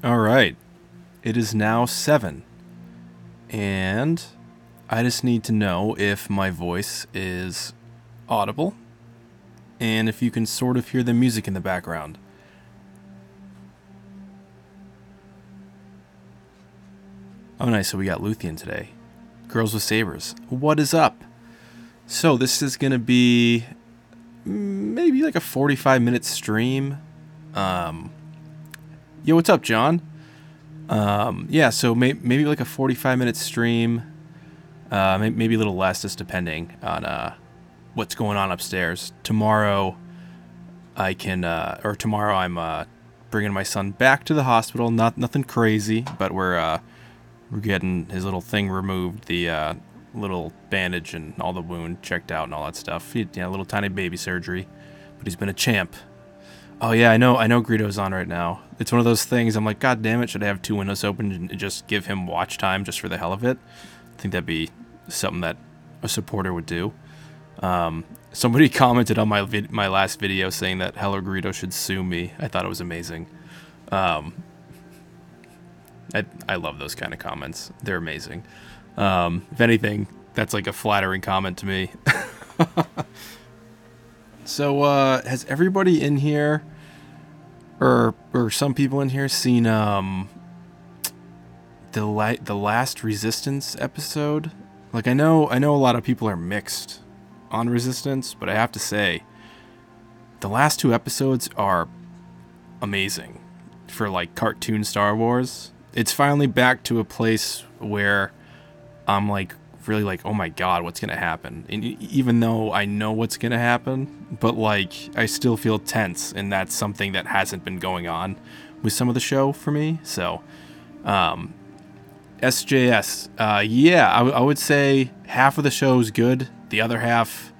All right. It is now 7. And I just need to know if my voice is audible and if you can sort of hear the music in the background. Oh, nice. So we got Luthien today. Girls with Sabers. What is up? So this is going to be maybe like a 45-minute stream. Yo, what's up, John? Yeah, so maybe like a 45-minute stream. Maybe a little less, just depending on what's going on upstairs. Tomorrow, tomorrow I'm bringing my son back to the hospital. Nothing crazy, but we're getting his little thing removed, the little bandage and all the wound checked out and all that stuff. A little tiny baby surgery, but he's been a champ. Oh yeah, I know Greedo's on right now. It's one of those things, I'm like, God damn it, should I have 2 windows open and just give him watch time just for the hell of it? I think that'd be something that a supporter would do. Somebody commented on my last video saying that Hello Greedo should sue me. I thought it was amazing. I love those kind of comments. They're amazing. If anything, that's like a flattering comment to me. So, has everybody in here, or some people in here, seen the last Resistance episode? Like, I know a lot of people are mixed on Resistance, but I have to say, the last 2 episodes are amazing for like cartoon Star Wars. It's finally back to a place where I'm like really like, oh my god, what's gonna happen? And even though I know what's gonna happen, but like I still feel tense, and that's something that hasn't been going on with some of the show for me. So SJS, I would say half of the show is good, the other half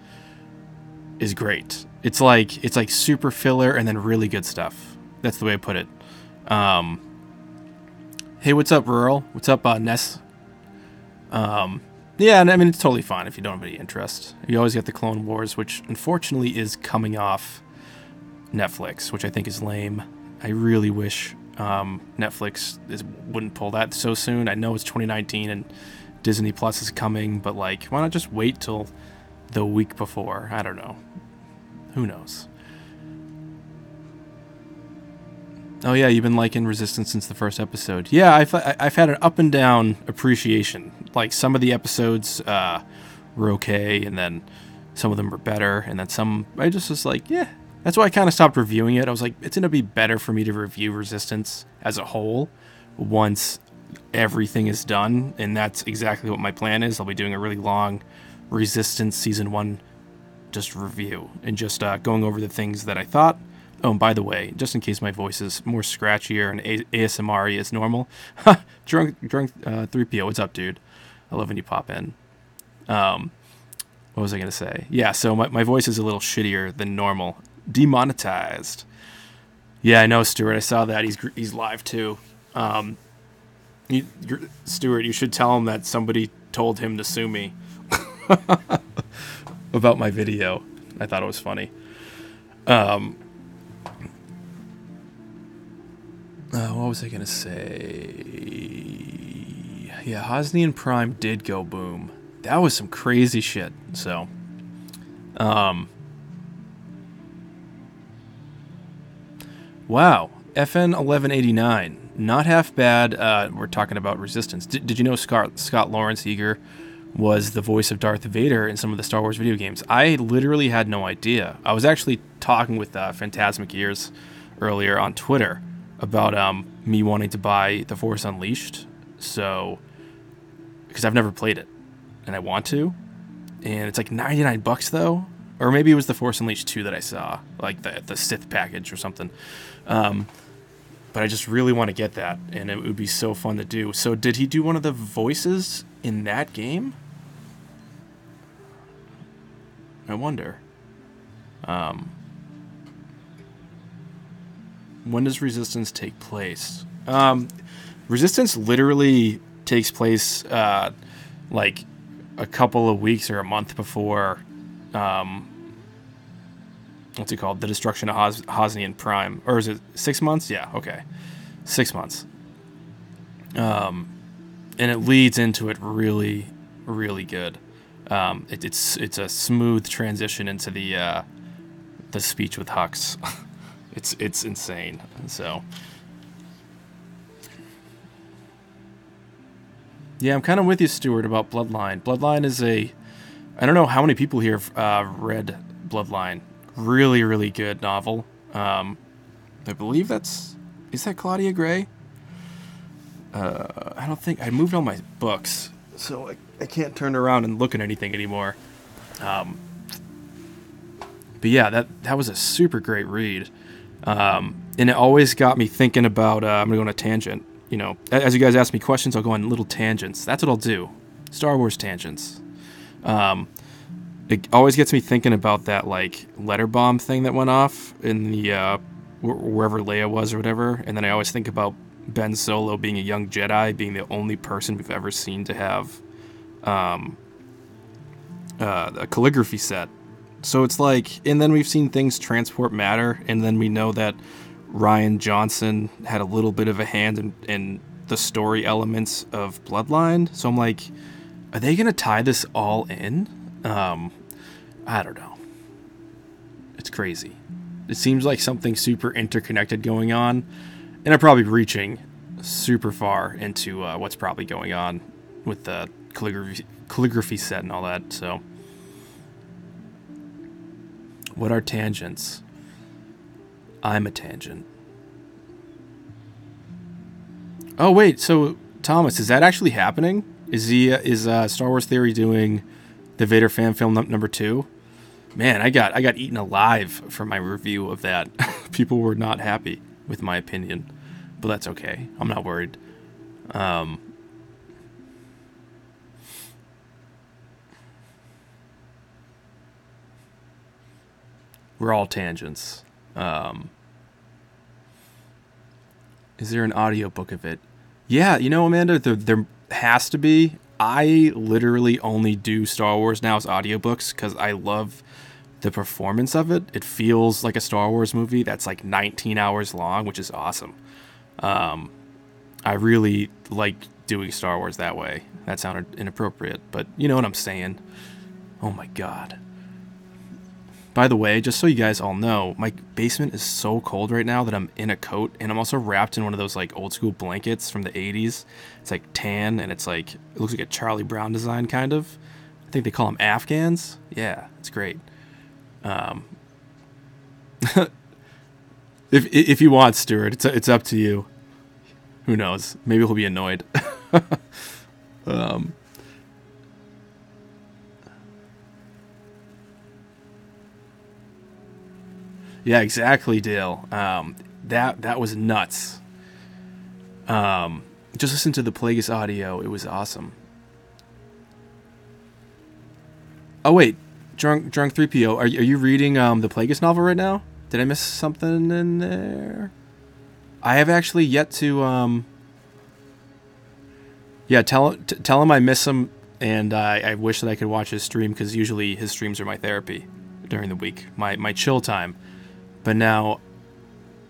is great. It's like super filler and then really good stuff. That's the way I put it. Hey, what's up, Rural? What's up, Ness? Yeah, and I mean, it's totally fine if you don't have any interest. You always get the Clone Wars, which unfortunately is coming off Netflix, which I think is lame. I really wish Netflix wouldn't pull that so soon. I know it's 2019 and Disney Plus is coming, but like, why not just wait till the week before? I don't know. Who knows? Oh yeah, you've been liking Resistance since the first episode. Yeah, I've had an up and down appreciation. Like, some of the episodes were okay, and then some of them were better, and then some I just was like, yeah. That's why I kind of stopped reviewing it. I was like, it's gonna be better for me to review Resistance as a whole once everything is done, and that's exactly what my plan is. I'll be doing a really long Resistance season 1 just review and just going over the things that I thought. Oh, and by the way, just in case my voice is more scratchier and ASMR-y as normal, drunk 3PO, what's up, dude? I love when you pop in. What was I going to say? Yeah, so my voice is a little shittier than normal. Demonetized. Yeah, I know, Stuart. I saw that. He's live, too. Stuart, you should tell him that somebody told him to sue me about my video. I thought it was funny. What was I going to say? Yeah, Hosnian Prime did go boom. That was some crazy shit. So, wow. FN 1189. Not half bad. We're talking about Resistance. Did you know Scott Lawrence Eager was the voice of Darth Vader in some of the Star Wars video games? I literally had no idea. I was actually talking with Phantasmic Ears earlier on Twitter about me wanting to buy The Force Unleashed, so because I've never played it and I want to, and it's like $99 though, or maybe it was The Force Unleashed 2 that I saw, like the Sith package or something. But I just really want to get that, and it would be so fun to do. So did he do one of the voices in that game? I wonder. When does Resistance take place? Resistance literally takes place like a couple of weeks or a month before what's it called? The destruction of Hosnian Prime. Or is it 6 months? Yeah, okay. 6 months. And it leads into it really, really good. It's a smooth transition into the speech with Hux. It's insane. So yeah, I'm kind of with you, Stuart, about Bloodline. Bloodline is I don't know how many people here have read Bloodline. Really, really good novel. I believe is that Claudia Gray? I don't think I moved all my books, so I can't turn around and look at anything anymore. But yeah, that was a super great read, and it always got me thinking about. I'm gonna go on a tangent. You know, as you guys ask me questions, I'll go on little tangents. That's what I'll do. Star Wars tangents. It always gets me thinking about that like letter bomb thing that went off in the wherever Leia was or whatever, and then I always think about Ben Solo being a young Jedi, being the only person we've ever seen to have a calligraphy set. So it's like, and then we've seen things transport matter, and then we know that Rian Johnson had a little bit of a hand in the story elements of Bloodline. So I'm like, are they going to tie this all in? I don't know. It's crazy. It seems like something super interconnected going on. And I'm probably reaching super far into what's probably going on with the calligraphy set and all that. So, what are tangents? I'm a tangent. Oh wait, so Thomas, is that actually happening? Is Star Wars Theory doing the Vader fan film number 2? Man, I got eaten alive for my review of that. People were not happy with my opinion, but that's okay. I'm not worried. We're all tangents. Is there an audiobook of it? Yeah, you know, Amanda, there has to be. I literally only do Star Wars now as audiobooks because I love the performance of it. It feels like a Star Wars movie that's like 19 hours long, which is awesome. I really like doing Star Wars that way. That sounded inappropriate, but you know what I'm saying. Oh my god. By the way, just so you guys all know, my basement is so cold right now that I'm in a coat, and I'm also wrapped in one of those like old school blankets from the 80s. It's like tan, and it's like, it looks like a Charlie Brown design kind of. I think they call them Afghans. Yeah, it's great. If you want, Stuart, it's up to you. Who knows? Maybe he'll be annoyed. Yeah, exactly, Dale. That was nuts. Just listen to the Plagueis audio. It was awesome. Oh wait, drunk 3PO. Are you reading the Plagueis novel right now? Did I miss something in there? I have actually yet to. Yeah, tell him I miss him, and I wish that I could watch his stream because usually his streams are my therapy during the week, my chill time. But now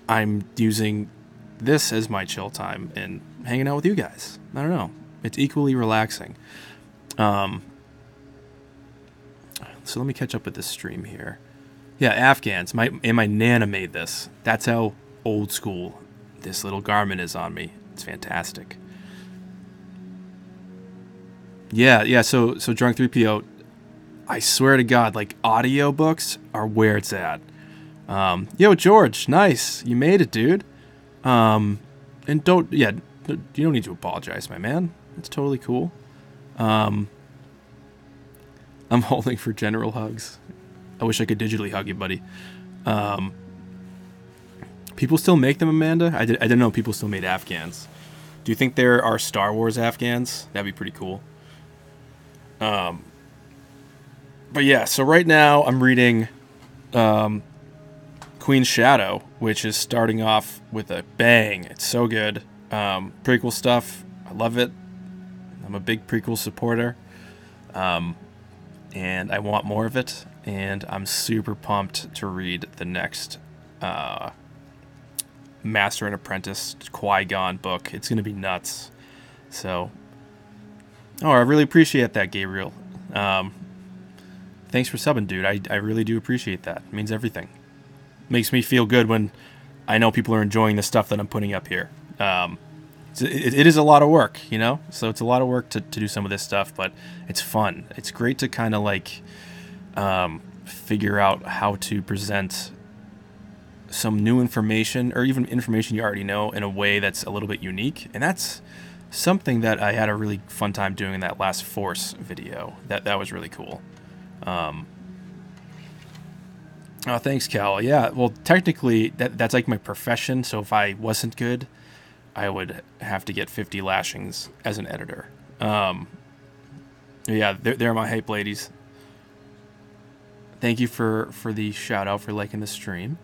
I'm using this as my chill time and hanging out with you guys. I don't know. It's equally relaxing. So let me catch up with this stream here. Yeah, Afghans. My Nana made this. That's how old school this little garment is on me. It's fantastic. Yeah, so Drunk 3PO, I swear to God, like, audiobooks are where it's at. Yo, George, nice. You made it, dude. And you don't need to apologize, my man. It's totally cool. I'm holding for general hugs. I wish I could digitally hug you, buddy. People still make them, Amanda? I didn't know people still made Afghans. Do you think there are Star Wars Afghans? That'd be pretty cool. But yeah, so right now I'm reading Queen's Shadow, which is starting off with a bang. It's so good. Prequel stuff. I love it. I'm a big prequel supporter. And I want more of it. And I'm super pumped to read the next Master and Apprentice Qui-Gon book. It's going to be nuts. So, I really appreciate that, Gabriel. Thanks for subbing, dude. I really do appreciate that. It means everything. Makes me feel good when I know people are enjoying the stuff that I'm putting up here. It is a lot of work, you know? So it's a lot of work to do some of this stuff, but it's fun. It's great to kind of like figure out how to present some new information, or even information you already know, in a way that's a little bit unique. And that's something that I had a really fun time doing in that last Force video. That was really cool. Oh, thanks, Cal. Yeah, well, technically, that's like my profession, so if I wasn't good, I would have to get 50 lashings as an editor. Yeah, they're my hype ladies. Thank you for the shout-out for liking the stream.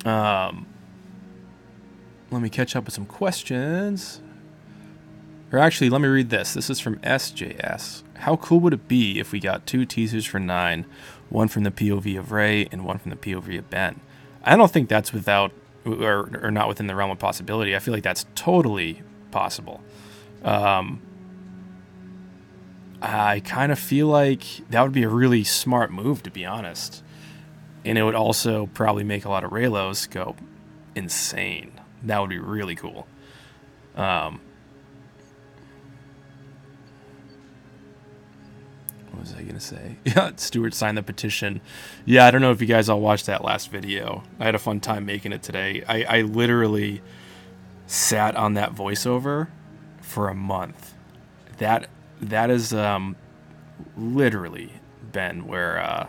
Let me catch up with some questions. Or actually, let me read this. This is from SJS. How cool would it be if we got 2 teasers for 9, one from the POV of Rey and one from the POV of Ben? I don't think that's without or not within the realm of possibility. I feel like that's totally possible. I kind of feel like that would be a really smart move, to be honest. And it would also probably make a lot of Reylos go insane. That would be really cool. What was I going to say? Yeah, Stuart signed the petition. Yeah, I don't know if you guys all watched that last video. I had a fun time making it today. I literally sat on that voiceover for a month. That is literally been where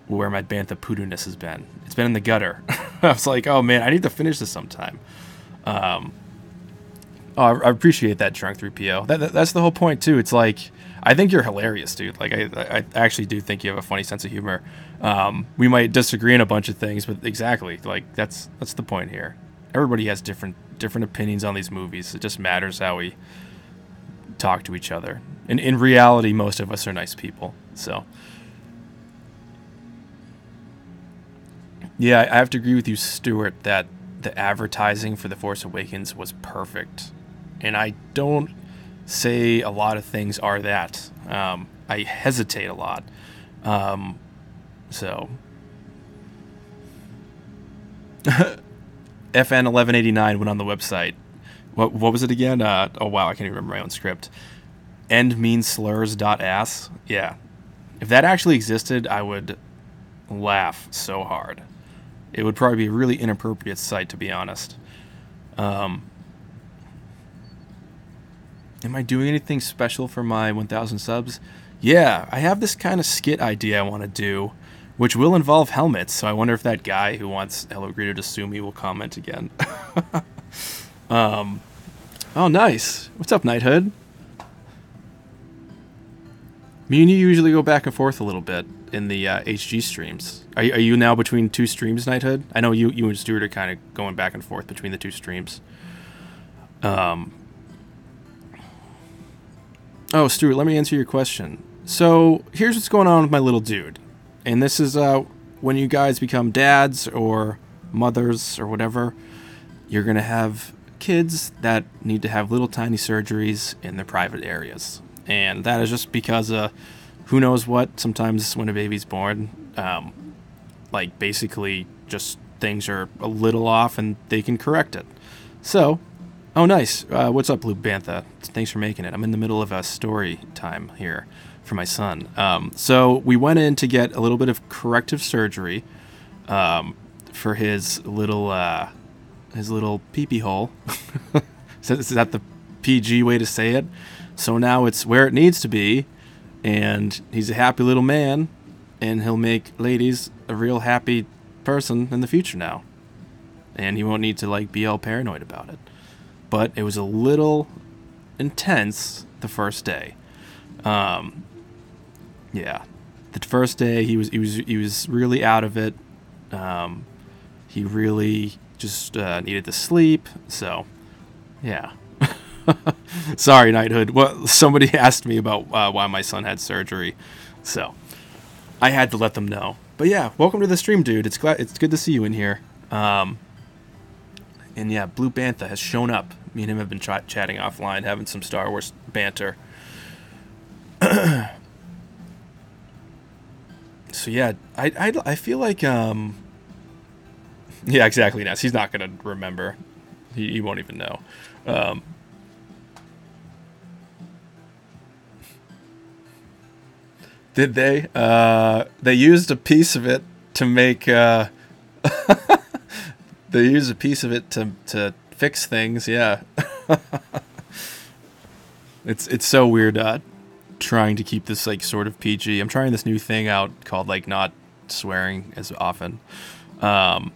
my Bantha Poodoo-ness has been. It's been in the gutter. I was like, oh man, I need to finish this sometime. I appreciate that, Drunk 3PO. That's the whole point too. It's like, I think you're hilarious, dude. Like, I actually do think you have a funny sense of humor. We might disagree on a bunch of things, but exactly, like, that's the point here. Everybody has different opinions on these movies. It just matters how we talk to each other. And in reality, most of us are nice people. So, yeah, I have to agree with you, Stuart, that the advertising for The Force Awakens was perfect. And I don't say a lot of things are that. I hesitate a lot. So FN1189 went on the website. What was it again? Oh wow, I can't even remember my own script. End means slurs.ass. Yeah. If that actually existed, I would laugh so hard. It would probably be a really inappropriate site, to be honest. Am I doing anything special for my 1,000 subs? Yeah, I have this kind of skit idea I want to do, which will involve helmets, so I wonder if that guy who wants Hello Greeter to sue me will comment again. Oh, nice. What's up, Knighthood? Me and you usually go back and forth a little bit in the HG streams. Are you now between 2 streams, Knighthood? I know you and Stuart are kind of going back and forth between the 2 streams. Oh, Stuart, let me answer your question. So, here's what's going on with my little dude. And this is when you guys become dads or mothers or whatever, you're going to have kids that need to have little tiny surgeries in their private areas. And that is just because who knows what, sometimes when a baby's born, like basically just things are a little off and they can correct it. So, oh nice, what's up, Blue Bantha? Thanks for making it. I'm in the middle of a story time here for my son. So we went in to get a little bit of corrective surgery for his little pee-pee hole. Is that the PG way to say it? So now it's where it needs to be, and he's a happy little man, and he'll make ladies a real happy person in the future now. And he won't need to like be all paranoid about it. But it was a little intense the first day. Yeah, the first day he was really out of it. He really just needed to sleep. So, yeah. Sorry, Knighthood. Well, somebody asked me about why my son had surgery, so I had to let them know. But yeah, welcome to the stream, dude. It's good to see you in here. And yeah, Blue Bantha has shown up. Me and him have been chatting offline, having some Star Wars banter. So yeah, I feel like yeah, exactly. Ness. He's not gonna remember. He won't even know. Did they? They used a piece of it to make. They used a piece of it to fix things. Yeah. It's so weird. Trying to keep this like sort of PG. I'm trying this new thing out called like not swearing as often. Yeah,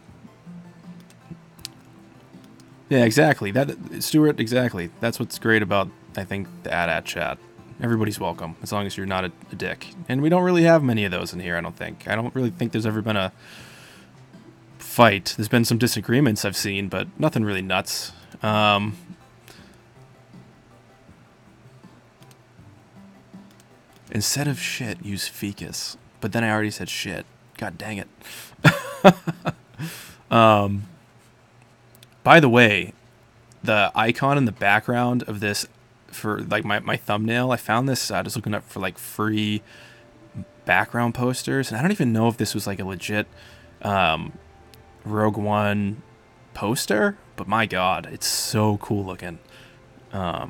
exactly. That Stuart, exactly. That's what's great about I think the AT-AT chat. Everybody's welcome as long as you're not a dick. And we don't really have many of those in here. I don't really think there's ever been a fight. There's been some disagreements I've seen, but nothing really nuts. Instead of shit, use fecus. But then I already said shit. God dang it. By the way, the icon in the background of this for like my thumbnail, I found this just looking up for like free background posters, and I don't even know if this was like a legit Rogue One poster, but my god, it's so cool looking. I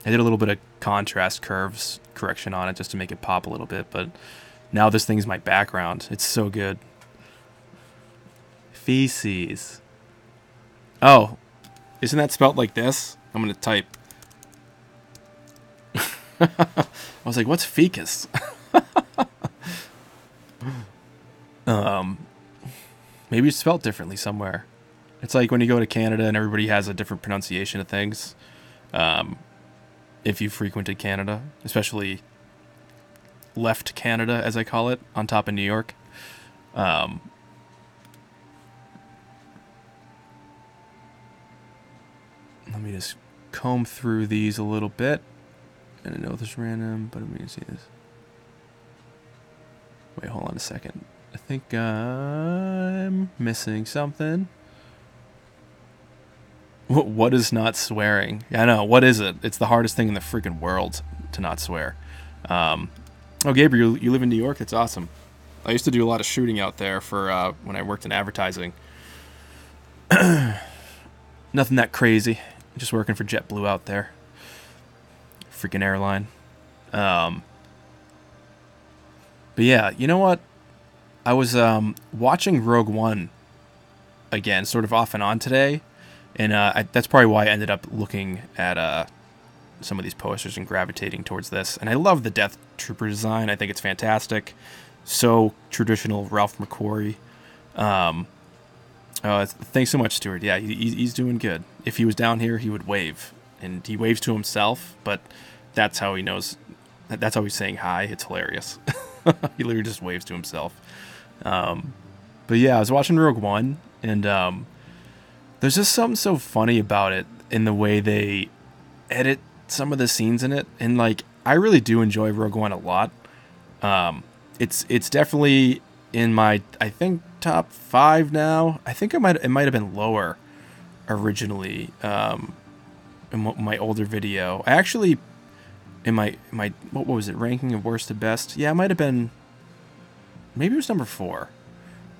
did a little bit of contrast curves correction on it just to make it pop a little bit, but now this thing's my background. It's so good. Feces. Oh, isn't that spelt like this? I'm gonna type. I was like, what's fecus? Maybe it's spelled differently somewhere. It's like when you go to Canada and everybody has a different pronunciation of things. If you frequented Canada, especially left Canada, as I call it, on top of New York. Let me just comb through these a little bit. And I know this is random, but I'm going to see this. Wait, hold on a second. I think I'm missing something. What is not swearing? I know. What is it? It's the hardest thing in the freaking world to not swear. Oh, Gabriel, you live in New York? That's awesome. I used to do a lot of shooting out there for when I worked in advertising. Nothing that crazy. Just working for JetBlue out there. Freaking airline. But yeah, you know what? I was watching Rogue One again, sort of off and on today. And that's probably why I ended up looking at some of these posters and gravitating towards this. And I love the Death Trooper design. I think it's fantastic. So traditional Ralph McQuarrie. Thanks so much, Stuart. Yeah, he's doing good. If he was down here, he would wave. And he waves to himself, but that's how he knows. That's how he's saying hi. It's hilarious. He literally just waves to himself. But yeah, I was watching Rogue One, and there's just something so funny about it in the way they edit some of the scenes in it. And like, I really do enjoy Rogue One a lot. It's definitely in my, I think, top 5 now. I think it might have been lower originally in my older video. I actually, in my what was it, ranking of worst to best? Yeah, it might have been, maybe it was number 4.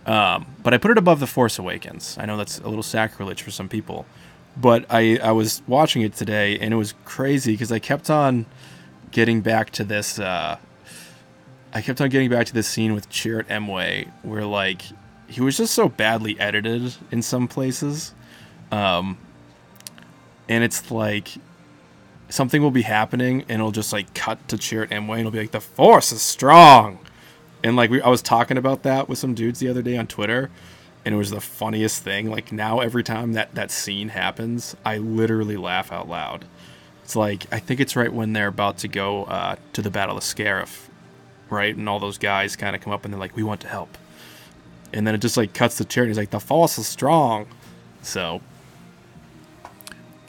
But I put it above The Force Awakens. I know that's a little sacrilege for some people, but I was watching it today, and it was crazy because I kept on getting back to this. Scene with Chirrut Emwe, where like he was just so badly edited in some places, and it's like something will be happening, and it'll just like cut to Chirrut Emwe, and it'll be like, the Force is strong. And like I was talking about that with some dudes the other day on Twitter, and it was the funniest thing. Like now, every time that scene happens, I literally laugh out loud. It's like, I think it's right when they're about to go to the Battle of Scarif, right? And all those guys kind of come up and they're like, we want to help. And then it just like cuts to Chirrut, and he's like, the Force is strong. So,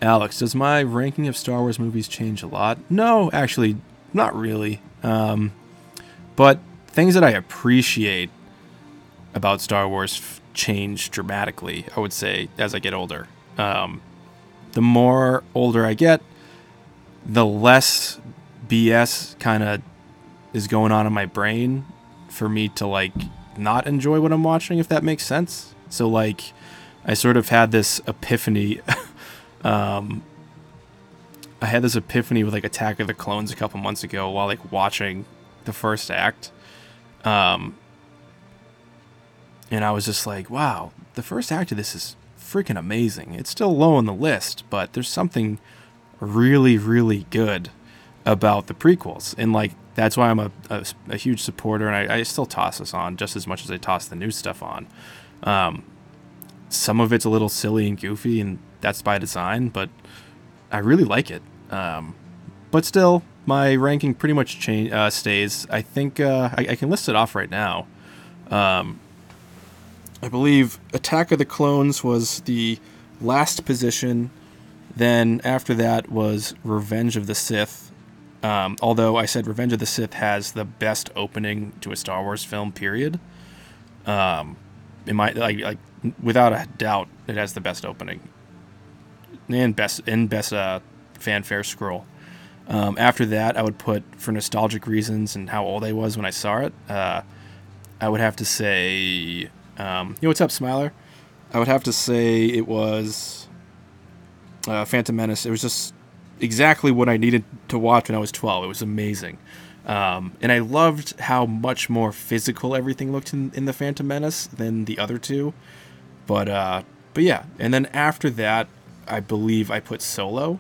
Alex, does my ranking of Star Wars movies change a lot? No, actually, not really. But things that I appreciate about Star Wars change dramatically, I would say, as I get older. The more older I get, the less BS kind of is going on in my brain for me to like not enjoy what I'm watching, if that makes sense. So like I sort of had this epiphany. I had this epiphany with like Attack of the Clones a couple months ago while like watching the first act. And I was just like, wow, the first act of this is freaking amazing. It's still low on the list, but there's something really, really good about the prequels. And like, that's why I'm a huge supporter, and I still toss this on just as much as I toss the new stuff on. Some of it's a little silly and goofy, and that's by design, but I really like it. But still, my ranking pretty much stays. I think I can list it off right now. I believe Attack of the Clones was the last position. Then after that was Revenge of the Sith. Although I said Revenge of the Sith has the best opening to a Star Wars film, period. Like without a doubt, it has the best opening and best fanfare scroll. After that, I would put, for nostalgic reasons and how old I was when I saw it, I would have to say, what's up, Smiler? I would have to say it was Phantom Menace. It was just exactly what I needed to watch when I was 12. It was amazing. And I loved how much more physical everything looked in the Phantom Menace than the other two. But yeah. And then after that, I believe I put Solo.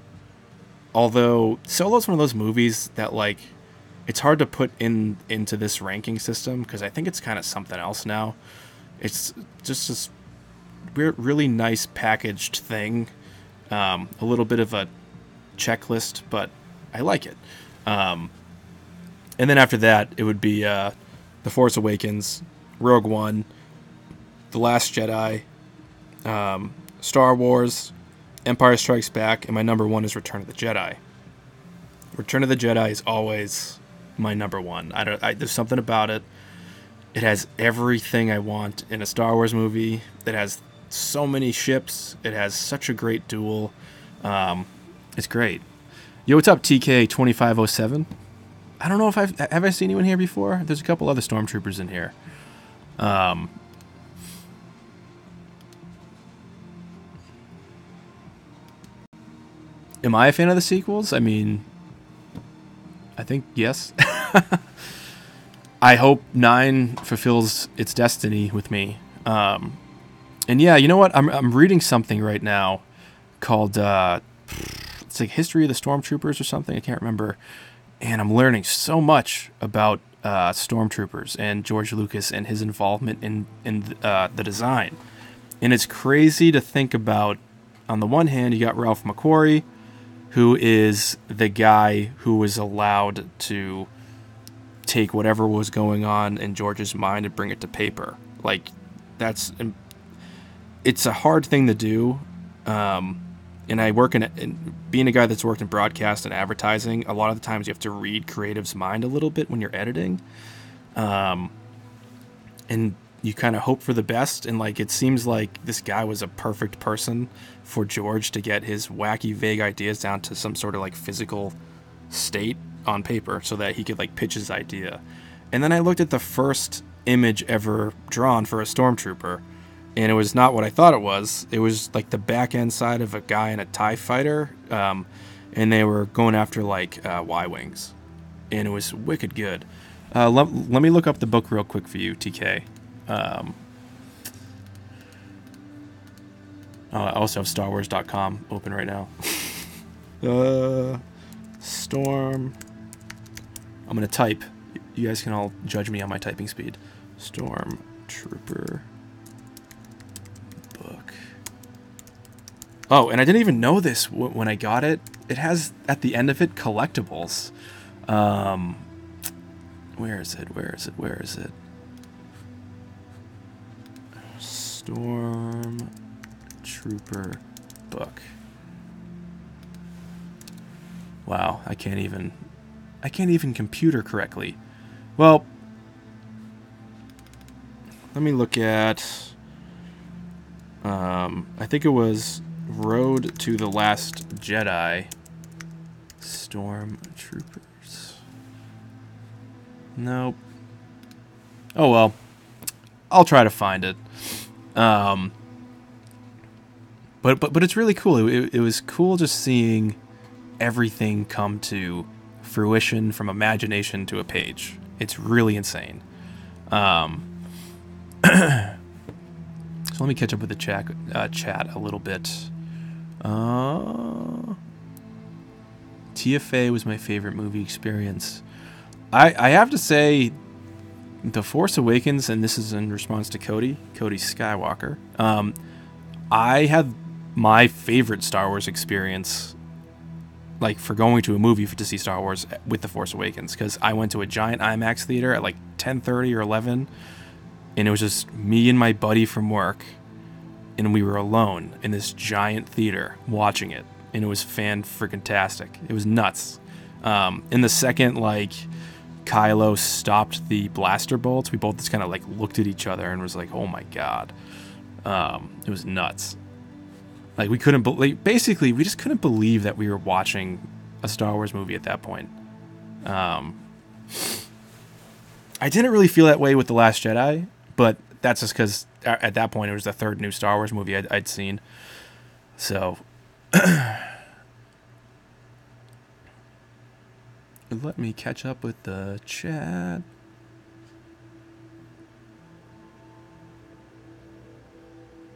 Although Solo's one of those movies that, like, it's hard to put into this ranking system because I think it's kind of something else now. It's just this weird, really nice packaged thing. A little bit of a checklist, but I like it. And then after that, it would be The Force Awakens, Rogue One, The Last Jedi, Star Wars, Empire Strikes Back, and my number one is Return of the Jedi. Return of the Jedi is always my number one. There's something about it. It has everything I want in a Star Wars movie. It has so many ships. It has such a great duel. It's great. Yo, what's up, TK2507? I don't know if have I seen you in here before? There's a couple other stormtroopers in here. Am I a fan of the sequels? I mean, I think yes. I hope 9 fulfills its destiny with me. And yeah, you know what? I'm reading something right now called it's like History of the Stormtroopers or something. I can't remember. And I'm learning so much about stormtroopers and George Lucas and his involvement in the design. And it's crazy to think about. On the one hand, you got Ralph McQuarrie, who is the guy who was allowed to take whatever was going on in George's mind and bring it to paper. Like, it's a hard thing to do. And I work being a guy that's worked in broadcast and advertising, a lot of the times you have to read creative's mind a little bit when you're editing. And you kind of hope for the best. And like, it seems like this guy was a perfect person for George to get his wacky, vague ideas down to some sort of like physical state on paper so that he could like pitch his idea. And then I looked at the first image ever drawn for a stormtrooper, and it was not what I thought it was. It was like the back end side of a guy in a TIE fighter, and they were going after like Y-Wings. And it was wicked good. Let me look up the book real quick for you, TK. I also have StarWars.com open right now. Storm. I'm going to type. You guys can all judge me on my typing speed. Stormtrooper book. Oh, and I didn't even know this when I got it. It has, at the end of it, collectibles. Where is it? Stormtrooper book. Wow, I can't even computer correctly. Well, let me look at. I think it was Road to the Last Jedi. Stormtroopers. Nope. Oh well. I'll try to find it. But it's really cool. It was cool just seeing everything come to fruition from imagination to a page. It's really insane. So let me catch up with the chat a little bit. TFA was my favorite movie experience. I have to say, The Force Awakens, and this is in response to Cody Skywalker. I had my favorite Star Wars experience, like for going to a movie to see Star Wars, with The Force Awakens, because I went to a giant IMAX theater at like 10:30 or 11, and it was just me and my buddy from work, and we were alone in this giant theater watching it, and it was fan-freaking-tastic. It was nuts. In the second, like, Kylo stopped the blaster bolts, we both just kind of like looked at each other and was like, oh my god. It was nuts. Like, we couldn't basically we just couldn't believe that we were watching a Star Wars movie at that point. I didn't really feel that way with The Last Jedi, but that's just because at that point it was the third new Star Wars movie I'd seen. So let me catch up with the chat.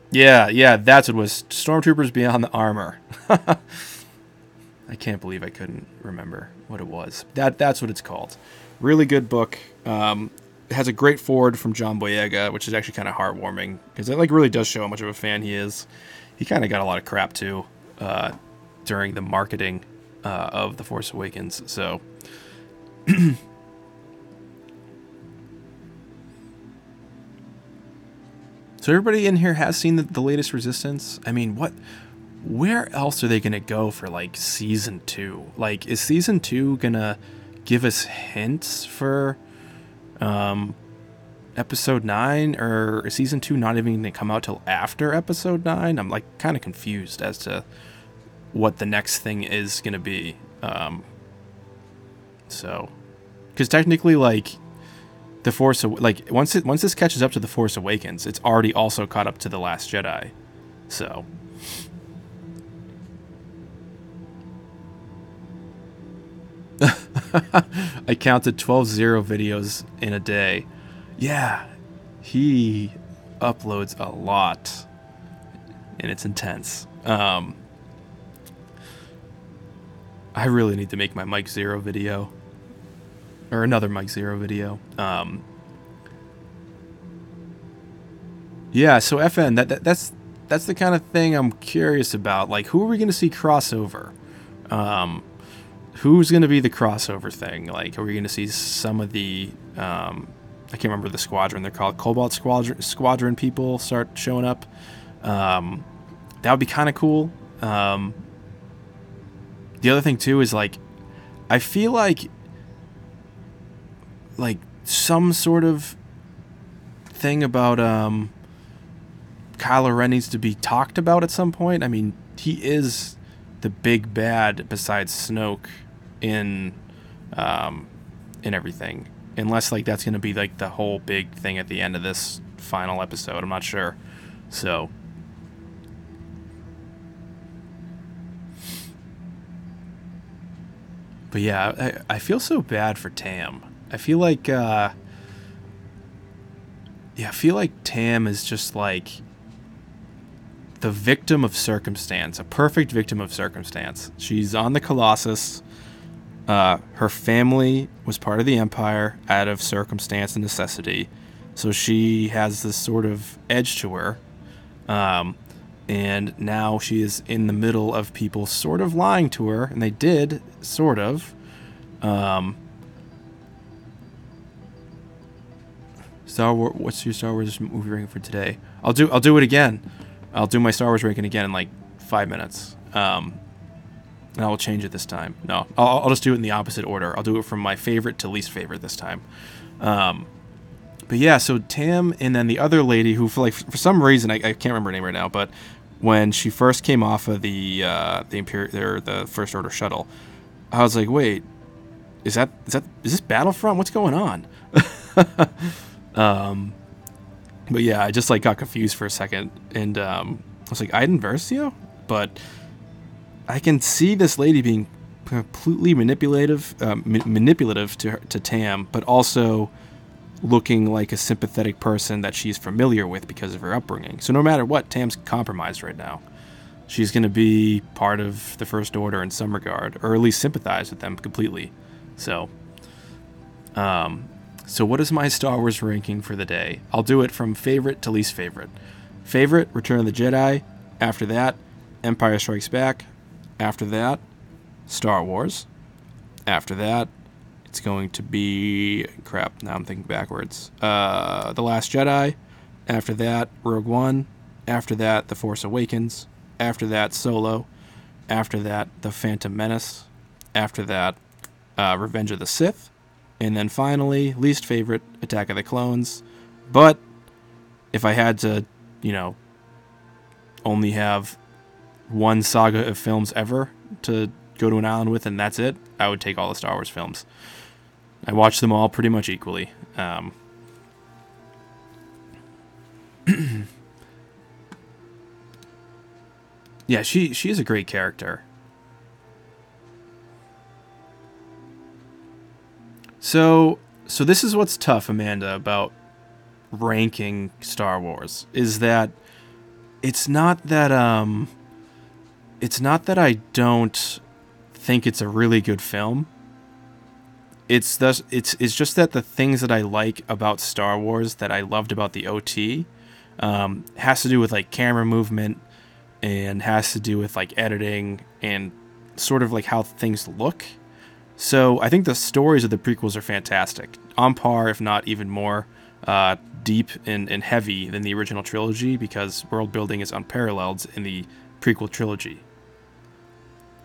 Yeah, that's what it was. Stormtroopers Beyond the Armor. I can't believe I couldn't remember what it was. That's what it's called. Really good book. It has a great foreword from John Boyega, which is actually kind of heartwarming, because it like really does show how much of a fan he is. He kind of got a lot of crap too during the marketing of The Force Awakens. So So everybody in here has seen the latest Resistance. I mean, where else are they going to go for, like, Season 2? Like, is Season 2 going to give us hints for Episode 9? Or is Season 2 not even going to come out till after Episode 9? I'm, like, kind of confused as to what the next thing is going to be. Because technically, like, The Force, like, once this catches up to The Force Awakens, it's already also caught up to The Last Jedi. So I counted 12 videos in a day. Yeah, he uploads a lot, and it's intense. I really need to make my Mike Zero video. Or another Mike Zero video. Yeah, so FN, that's the kind of thing I'm curious about. Like, who are we going to see crossover? Who's going to be the crossover thing? Like, are we going to see some of the I can't remember the squadron they're called, Cobalt Squadron people start showing up? That would be kind of cool. The other thing too is, like, I feel like some sort of thing about Kylo Ren needs to be talked about at some point. I mean, he is the big bad besides Snoke in everything, unless, like, that's going to be, like, the whole big thing at the end of this final episode. I'm not sure. So but yeah, I feel so bad for Tam. I feel like Tam is just like the victim of circumstance, a perfect victim of circumstance. She's on the Colossus. Her family was part of the Empire out of circumstance and necessity. So she has this sort of edge to her. And now she is in the middle of people sort of lying to her, and they did, sort of. Star Wars. What's your Star Wars movie ranking for today? I'll do it again. I'll do my Star Wars ranking again in like 5 minutes. And I will change it this time. No, I'll just do it in the opposite order. I'll do it from my favorite to least favorite this time. But But yeah, so Tam and then the other lady who, for some reason, I can't remember her name right now, but when she first came off of the First Order shuttle, I was like, wait, is this Battlefront? What's going on? But yeah, I just like got confused for a second, and I was like, Iden Versio? But I can see this lady being completely manipulative to Tam, but also looking like a sympathetic person that she's familiar with because of her upbringing. So no matter what, Tam's compromised right now. She's going to be part of the First Order in some regard, or at least sympathize with them completely. So what is my Star Wars ranking for the day? I'll do it from favorite to least favorite. Favorite, Return of the Jedi. After that, Empire Strikes Back. After that, Star Wars. After that, it's going to be... Crap, now I'm thinking backwards. The Last Jedi. After that, Rogue One. After that, The Force Awakens. After that, Solo. After that, The Phantom Menace. After that, Revenge of the Sith. And then finally, least favorite, Attack of the Clones. But if I had to, only have one saga of films ever to go to an island with, and that's it, I would take all the Star Wars films. I watch them all pretty much equally. Yeah, she is a great character. So this is what's tough, Amanda, about ranking Star Wars, is that it's not that I don't think it's a really good film. It's just that the things that I like about Star Wars that I loved about the OT has to do with like camera movement and has to do with like editing and sort of like how things look. So I think the stories of the prequels are fantastic, on par, if not even more deep and heavy than the original trilogy, because world building is unparalleled in the prequel trilogy.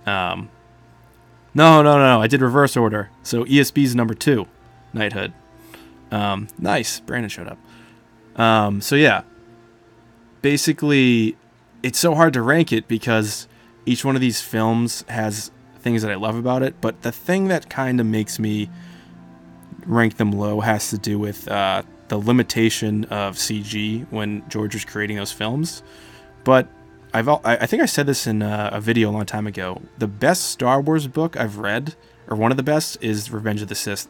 No, I did reverse order. So ESB's number 2, Knighthood. Nice, Brandon showed up. So yeah, basically, it's so hard to rank it because each one of these films has things that I love about it, but the thing that kind of makes me rank them low has to do with the limitation of CG when George was creating those films. But I think I said this in a video a long time ago. The best Star Wars book I've read, or one of the best, is Revenge of the Sith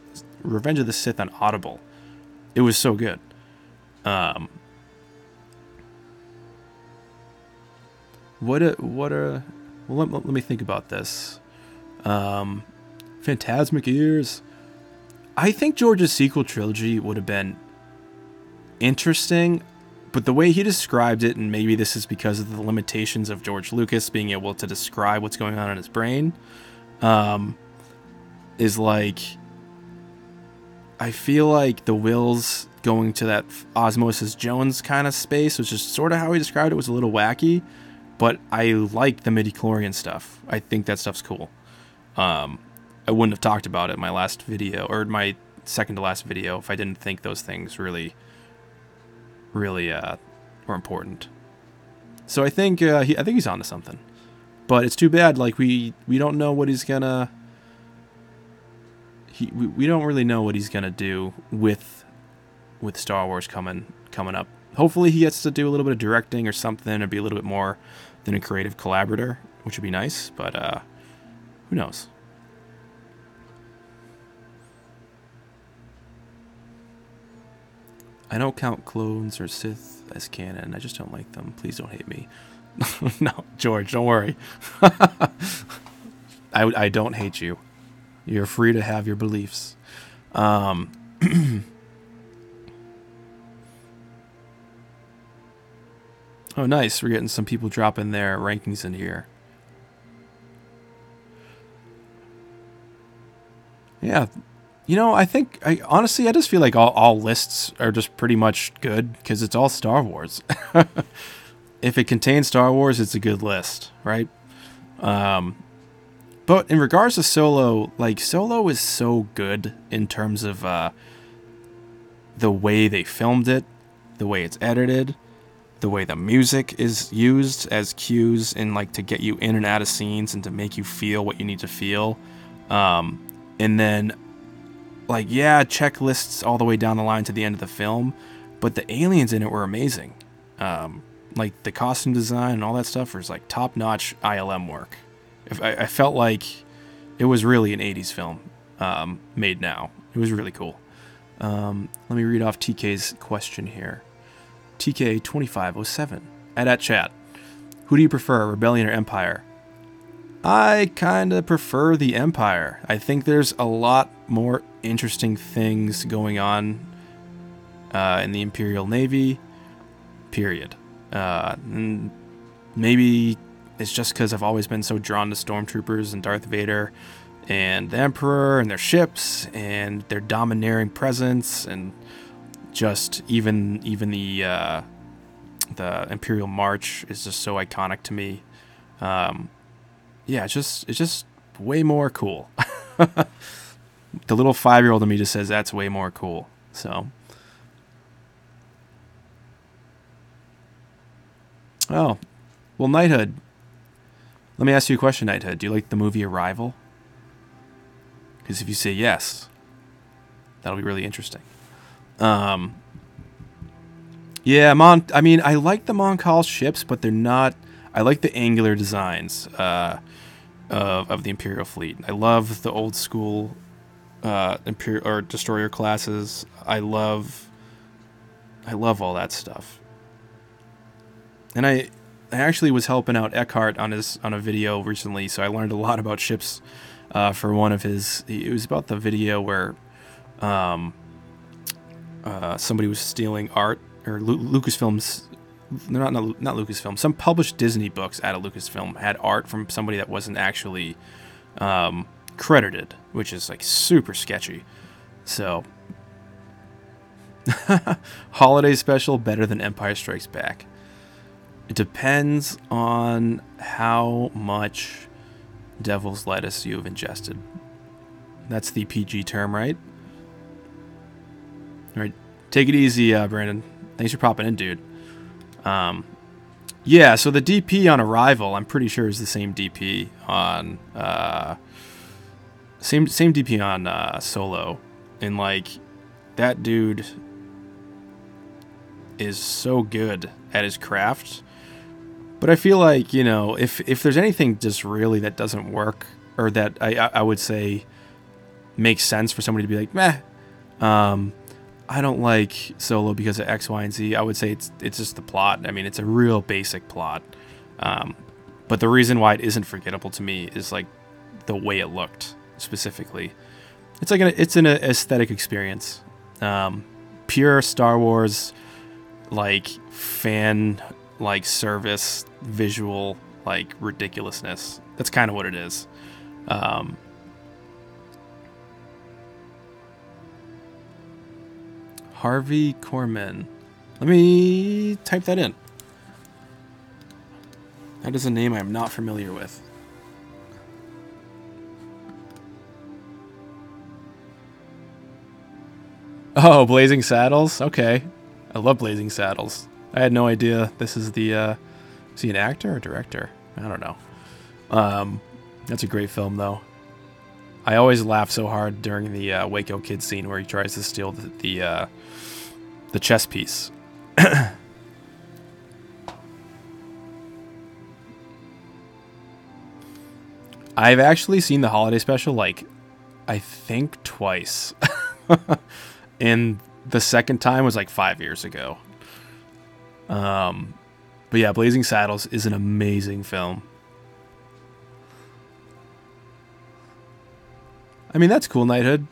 on Audible. It was so good. Let me think about this. Phantasmic Ears. I think George's sequel trilogy would have been interesting, but the way he described it, and maybe this is because of the limitations of George Lucas being able to describe what's going on in his brain, is like, I feel like the Wills going to that Osmosis Jones kind of space, which is sort of how he described it, was a little wacky, but I like the midi-chlorian stuff. I think that stuff's cool. I wouldn't have talked about it in my last video, or my second to last video, if I didn't think those things really were important. So I think he's onto something. But it's too bad, like we don't know what he's gonna we don't really know what he's gonna do with Star Wars coming up. Hopefully he gets to do a little bit of directing or something, or be a little bit more than a creative collaborator, which would be nice, but who knows? I don't count clones or Sith as canon. I just don't like them. Please don't hate me. No, George, don't worry. I don't hate you. You're free to have your beliefs. Oh, nice. We're getting some people dropping their rankings in here. Yeah. Honestly, I just feel like all lists are just pretty much good because it's all Star Wars. If it contains Star Wars, it's a good list, right? But in regards to Solo, like, Solo is so good in terms of the way they filmed it, the way it's edited, the way the music is used as cues and like to get you in and out of scenes and to make you feel what you need to feel. And then like, yeah, checklists all the way down the line to the end of the film, but the aliens in it were amazing. Like the costume design and all that stuff was like top-notch ILM work. I felt like it was really an 80s film made now. It was really cool. Let me read off TK's question here. TK2507. At chat. Who do you prefer, Rebellion or Empire? I kind of prefer the Empire. I think there's a lot more interesting things going on in the Imperial Navy, period. And maybe it's just because I've always been so drawn to stormtroopers and Darth Vader and the Emperor and their ships and their domineering presence, and just even the Imperial March is just so iconic to me. Yeah, it's just way more cool. The little 5-year-old in me just says that's way more cool. So, oh, well, Knighthood. Let me ask you a question, Knighthood. Do you like the movie Arrival? Because if you say yes, that'll be really interesting. Yeah, I mean, I like the Mon Cal ships, but they're not. I like the angular designs of the Imperial fleet. I love the old school Imperial or destroyer classes. I love all that stuff. And I actually was helping out Eckhart on a video recently, so I learned a lot about ships for one of his. It was about the video where somebody was stealing art, or Lucasfilm's. Not Lucasfilm. Some published Disney books out of Lucasfilm had art from somebody that wasn't actually credited, which is like super sketchy. So, holiday special better than Empire Strikes Back. It depends on how much devil's lettuce you have ingested. That's the PG term, right? All right, take it easy, Brandon. Thanks for popping in, dude. Yeah, so the DP on Arrival, I'm pretty sure is the same DP on same DP on Solo, and like that dude is so good at his craft. But I feel like, you know, if there's anything just really that doesn't work, or that I would say makes sense for somebody to be like, meh, I don't like Solo because of X, Y, and Z, I would say it's just the plot. I mean, it's a real basic plot. But the reason why it isn't forgettable to me is like the way it looked specifically. It's like it's an aesthetic experience. Pure Star Wars, like fan, like service, visual, like ridiculousness. That's kind of what it is. Harvey Corman. Let me type that in. That is a name I'm not familiar with. Oh, Blazing Saddles? Okay. I love Blazing Saddles. I had no idea this is the... is he an actor or director? I don't know. That's a great film, though. I always laugh so hard during the Waco Kid scene where he tries to steal the chess piece. I've actually seen the holiday special, like, I think twice. And the second time was like 5 years ago. But yeah, Blazing Saddles is an amazing film. I mean, that's cool, Knighthood.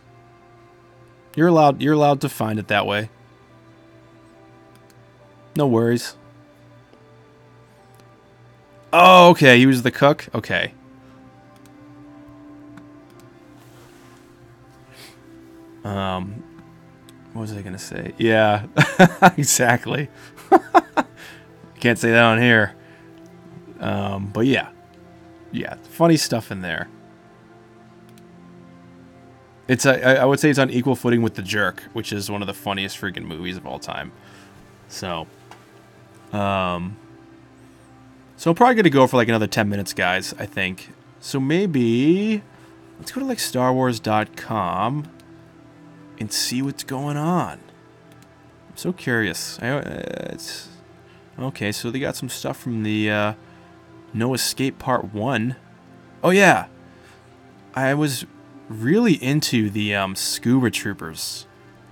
You're allowed to find it that way. No worries. Oh, okay, he was the cook? Okay. What was I gonna say? Yeah, exactly. Can't say that on here. But yeah, funny stuff in there. I would say it's on equal footing with The Jerk, which is one of the funniest freaking movies of all time. So, so I'm probably gonna go for like another 10 minutes, guys. I think. So maybe let's go to like StarWars.com and see what's going on. I'm so curious. It's okay. So they got some stuff from the No Escape Part 1. Oh yeah, I was really into the scuba troopers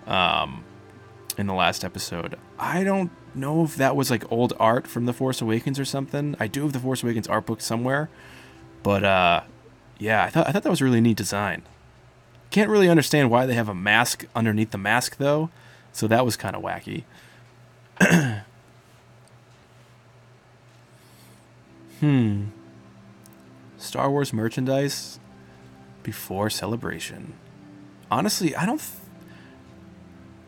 in the last episode. I don't know if that was like old art from The Force Awakens or something. I do have the Force Awakens art book somewhere, but yeah, I thought that was a really neat design. Can't really understand why they have a mask underneath the mask though, so that was kind of wacky. Star Wars merchandise before Celebration. Honestly, I don't.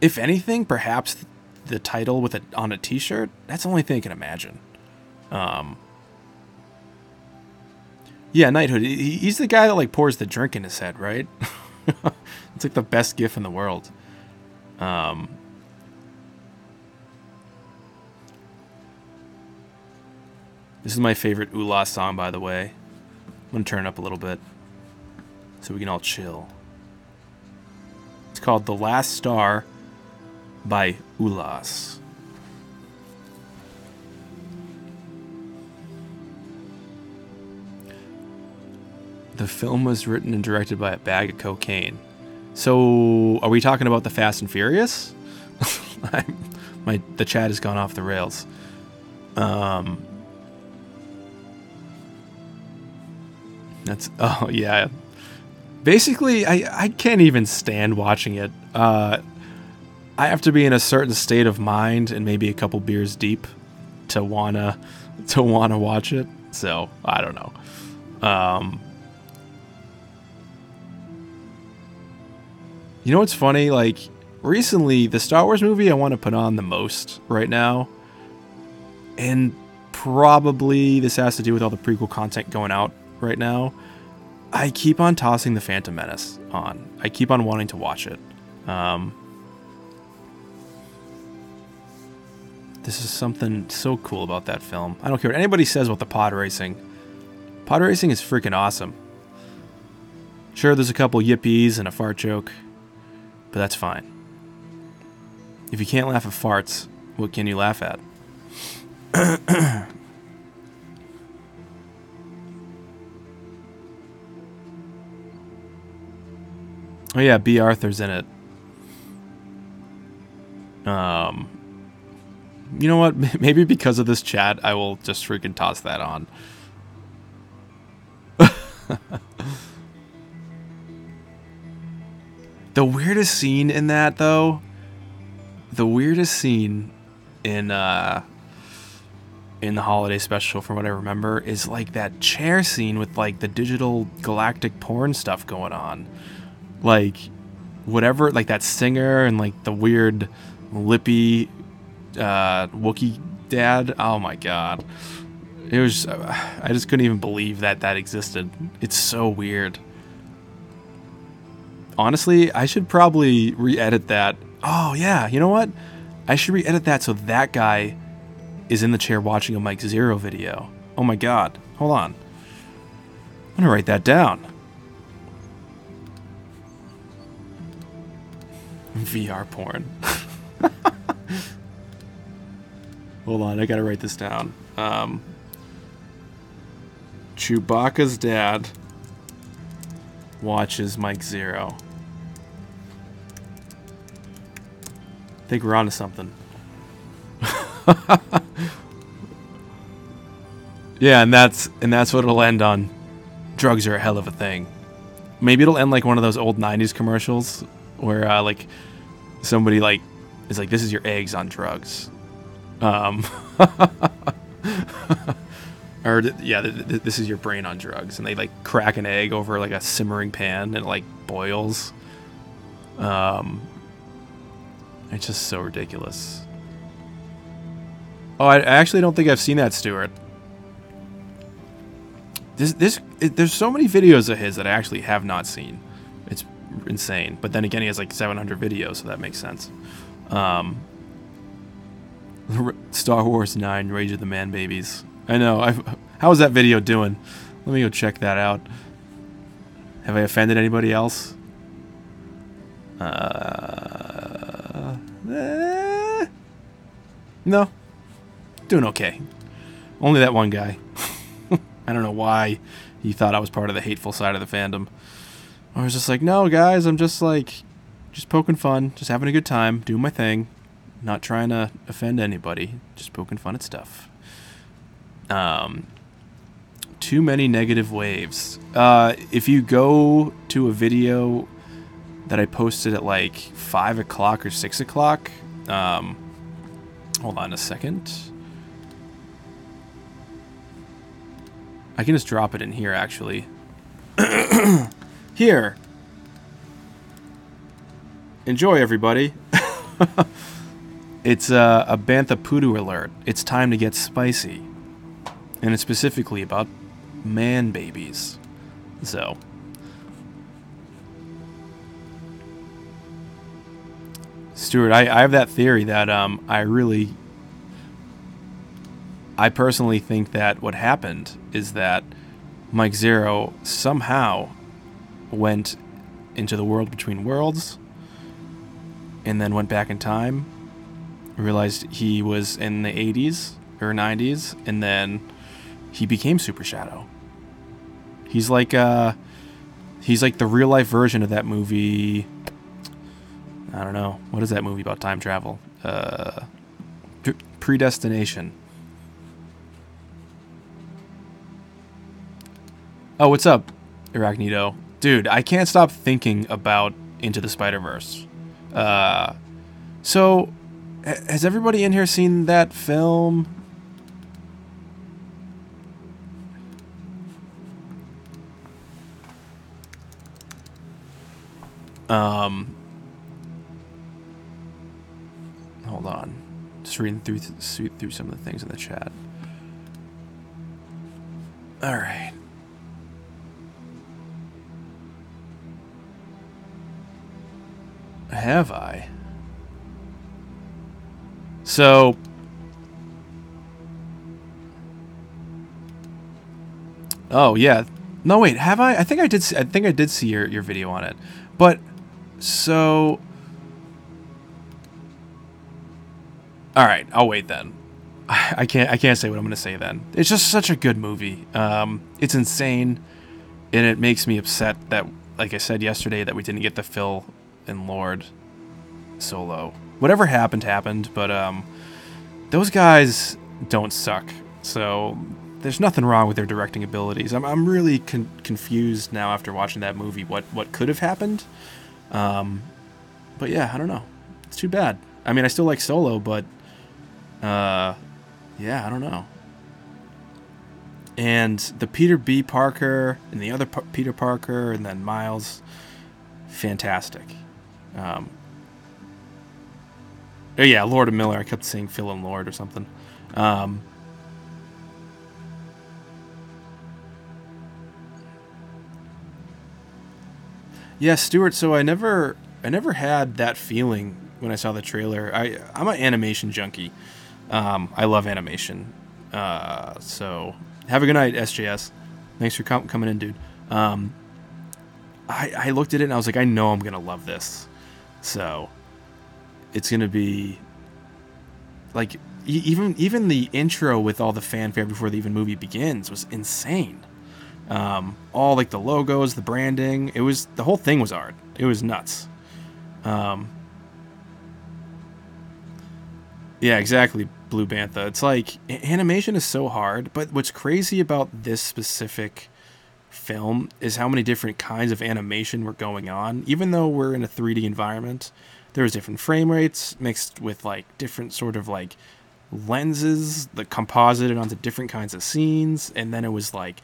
If anything, perhaps the title with it on a T-shirt. That's the only thing I can imagine. Yeah, Knighthood. He's the guy that like pours the drink in his head, right? It's like the best gift in the world. This is my favorite Oolah song, by the way. I'm gonna turn it up a little bit so we can all chill. It's called "The Last Star" by Oolahs. The film was written and directed by a bag of cocaine. So, are we talking about the Fast and Furious? The chat has gone off the rails. Oh yeah. Basically, I can't even stand watching it. I have to be in a certain state of mind and maybe a couple beers deep to wanna watch it. So I don't know. You know what's funny? Like recently, the Star Wars movie I want to put on the most right now, and probably this has to do with all the prequel content going out right now. I keep on tossing The Phantom Menace on. I keep on wanting to watch it. This is something so cool about that film. I don't care what anybody says about the pod racing. Pod racing is freaking awesome. Sure, there's a couple yippies and a fart joke, but that's fine. If you can't laugh at farts, what can you laugh at? Oh yeah, B. Arthur's in it. You know what? Maybe because of this chat, I will just freaking toss that on. The weirdest scene in that, though, the weirdest scene in the holiday special, from what I remember, is like that chair scene with like the digital galactic porn stuff going on. Like, whatever, like that singer and like the weird lippy Wookiee dad. Oh my god. It was, I just couldn't even believe that existed. It's so weird. Honestly, I should probably re-edit that. Oh yeah, you know what? I should re-edit that so that guy is in the chair watching a Mike Zero video. Oh my god. Hold on. I'm gonna write that down. VR porn. Hold on, I gotta write this down. Chewbacca's dad watches Mike Zero. I think we're onto something. Yeah, and that's what it'll end on. Drugs are a hell of a thing. Maybe it'll end like one of those old 90s commercials where like somebody like is like, this is your eggs on drugs. Or yeah, this is your brain on drugs, and they like crack an egg over like a simmering pan and it like boils. It's just so ridiculous. Oh, I actually don't think I've seen that, Stuart. There's so many videos of his that I actually have not seen. It's insane. But then again, he has like 700 videos, so that makes sense. Star Wars 9, Rage of the Man Babies. I know. How is that video doing? Let me go check that out. Have I offended anybody else? No. Doing okay. Only that one guy. I don't know why he thought I was part of the hateful side of the fandom. I was just like, no, guys, I'm just poking fun, just having a good time, doing my thing, not trying to offend anybody, just poking fun at stuff. Too many negative waves. If you go to a video that I posted at like 5 o'clock or 6 o'clock, hold on a second. I can just drop it in here, actually. Here. Enjoy, everybody. It's a Bantha Poodoo alert. It's time to get spicy. And it's specifically about man babies. So. Stuart, I have that theory that I personally think that what happened is that Mike Zero somehow went into the world between worlds and then went back in time, realized he was in the 80s or 90s, and then he became Super Shadow. He's like the real life version of that movie. I don't know. What is that movie about time travel? Predestination. Oh, what's up, Arachnido? Dude, I can't stop thinking about Into the Spider-Verse. So, has everybody in here seen that film? Hold on. Just reading through some of the things in the chat. All right. Have I? So, oh yeah, no wait, have I? I think I did see your video on it, but so, all right, I'll wait then. I can't say what I'm gonna say then. It's just such a good movie. It's insane, and it makes me upset that, like I said yesterday, that we didn't get the Phil and Lord solo. Whatever happened, but those guys don't suck, so there's nothing wrong with their directing abilities. I'm really confused now after watching that movie what could have happened, but yeah, I don't know. It's too bad. I mean, I still like Solo, but yeah, I don't know. And the Peter B. Parker and the other Peter Parker and then Miles, fantastic. Oh yeah, Lord and Miller. I kept saying Phil and Lord or something. Yeah, Stuart. So I never had that feeling when I saw the trailer. I'm an animation junkie. I love animation. So have a good night, SJS. Thanks for coming in, dude. I looked at it and I was like, I know I'm gonna love this. So it's gonna be like even the intro with all the fanfare before the even movie begins was insane. All like the logos, the branding, the whole thing was art. It was nuts. Yeah, exactly, Blue Bantha. It's like animation is so hard, but what's crazy about this specific film is how many different kinds of animation were going on. Even though we're in a 3D environment, there was different frame rates mixed with like different sort of like lenses that composited onto different kinds of scenes, and then it was like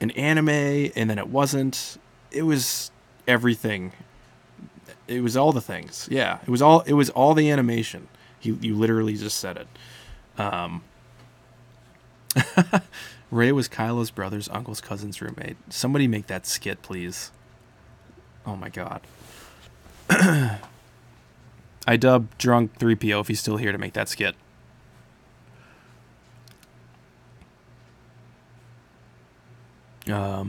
an anime, and then it wasn't. It was everything. It was all the things. Yeah, it was all the animation. You literally just said it. Ray was Kylo's brother's uncle's cousin's roommate. Somebody make that skit, please. Oh my god. I dub Drunk 3PO if he's still here to make that skit. All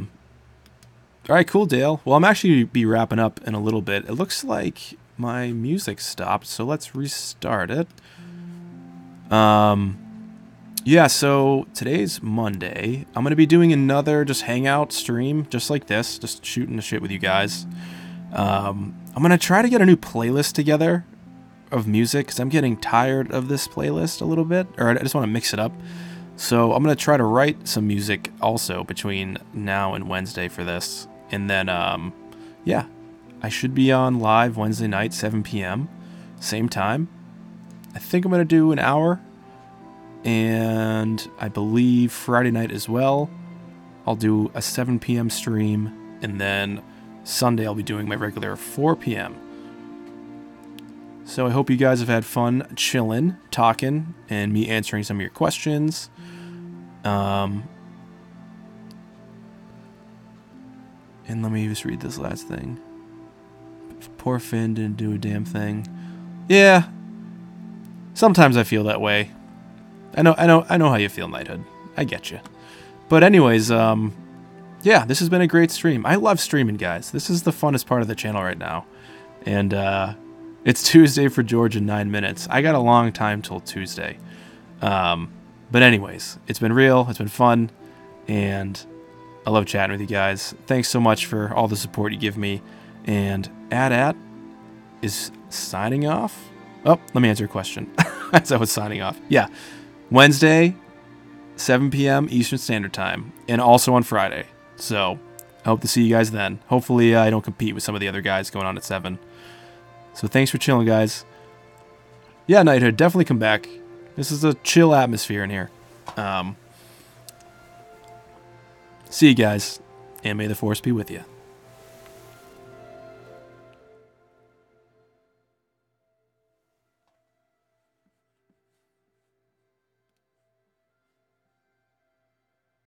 right, cool, Dale. Well, I'm actually be wrapping up in a little bit. It looks like my music stopped, so let's restart it. Yeah, so today's Monday. I'm going to be doing another just hangout stream, just like this, just shooting the shit with you guys. I'm going to try to get a new playlist together of music, because I'm getting tired of this playlist a little bit, or I just want to mix it up. So I'm going to try to write some music also between now and Wednesday for this. And then, yeah, I should be on live Wednesday night, 7 p.m., same time. I think I'm going to do an hour. And I believe Friday night as well, I'll do a 7 p.m. stream. And then Sunday I'll be doing my regular 4 p.m. So I hope you guys have had fun chilling, talking, and me answering some of your questions. And let me just read this last thing. Poor Finn didn't do a damn thing. Yeah. Sometimes I feel that way. I know how you feel, Knighthood. I get you. But anyways, yeah, this has been a great stream. I love streaming, guys. This is the funnest part of the channel right now. And it's Tuesday for George in 9 minutes. I got a long time till Tuesday. But anyways, it's been real. It's been fun. And I love chatting with you guys. Thanks so much for all the support you give me. And AT is signing off. Oh, let me answer your question. As I was signing off. Yeah. Wednesday, 7 p.m. Eastern Standard Time. And also on Friday. So I hope to see you guys then. Hopefully I don't compete with some of the other guys going on at 7. So thanks for chilling, guys. Yeah, Knighthood, definitely come back. This is a chill atmosphere in here. See you guys, and may the Force be with you.